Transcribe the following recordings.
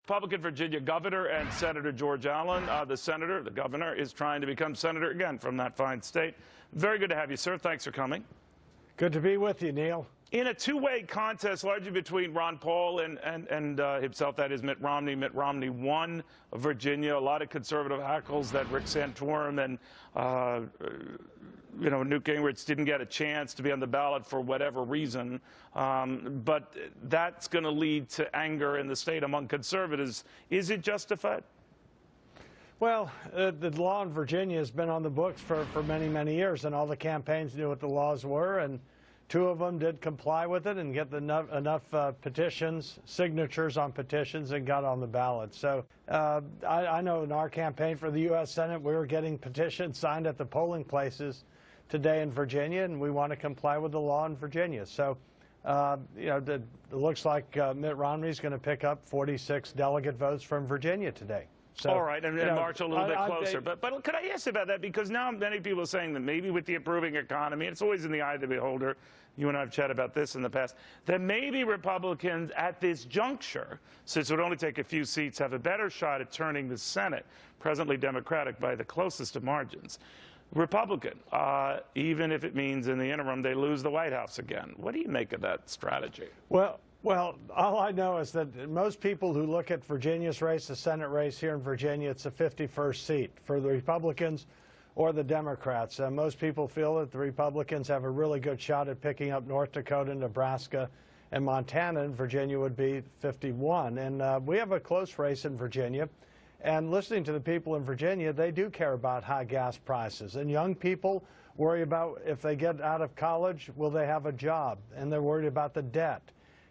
Republican Virginia Governor and Senator George Allen. The governor, is trying to become senator again from that fine state. Very good to have you, sir. Thanks for coming. Good to be with you, Neil. In a two-way contest, largely between Ron Paul and himself, that is Mitt Romney. Mitt Romney won Virginia. A lot of conservative hackles that Rick Santorum and Newt Gingrich didn't get a chance to be on the ballot for whatever reason. But that's going to lead to anger in the state among conservatives. Is it justified? Well, the law in Virginia has been on the books for many, many years, and all the campaigns knew what the laws were, and two of them did comply with it and get enough petitions, signatures on petitions, and got on the ballot. So I know in our campaign for the U.S. Senate, we were getting petitions signed at the polling places today in Virginia, and we want to comply with the law in Virginia. So, it looks like Mitt Romney is going to pick up 46 delegate votes from Virginia today. So, all right, and march a little bit closer. But could I ask about that? Because now many people are saying that maybe with the improving economy, it's always in the eye of the beholder. You and I have chatted about this in the past, that maybe Republicans at this juncture, since it would only take a few seats, have a better shot at turning the Senate, presently Democratic by the closest of margins, Republican, even if it means in the interim they lose the White House again. What do you make of that strategy? Well, all I know is that most people who look at Virginia's race, the Senate race here in Virginia, it's a 51st seat for the Republicans or the Democrats. Most people feel that the Republicans have a really good shot at picking up North Dakota, Nebraska, and Montana, and Virginia would be 51. And we have a close race in Virginia. And listening to the people in Virginia, they do care about high gas prices. And young people worry about if they get out of college, will they have a job? And they're worried about the debt.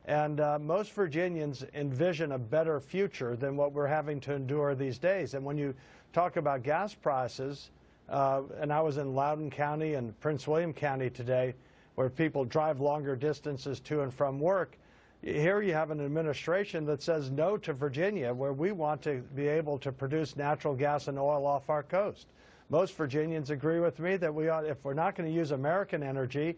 And most Virginians envision a better future than what we're having to endure these days. And when you talk about gas prices, and I was in Loudoun County and Prince William County today, where people drive longer distances to and from work, here you have an administration that says no to Virginia, where we want to be able to produce natural gas and oil off our coast. Most Virginians agree with me that we ought, if we're not going to use American energy,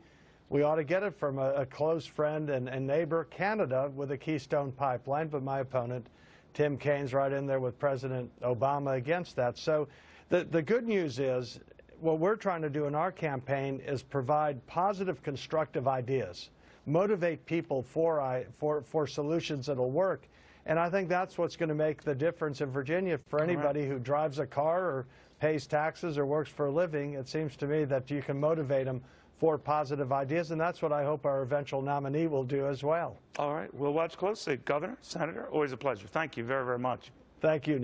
we ought to get it from a close friend and neighbor, Canada, with a Keystone Pipeline. But my opponent, Tim Kaine's right in there with President Obama against that. So the good news is what we're trying to do in our campaign is provide positive, constructive ideas, motivate people for solutions that will work. And I think that's what's going to make the difference in Virginia for anybody who drives a car or pays taxes or works for a living. It seems to me that you can motivate them for positive ideas, and that's what I hope our eventual nominee will do as well. All right. We'll watch closely. Governor, Senator, always a pleasure. Thank you very, very much. Thank you.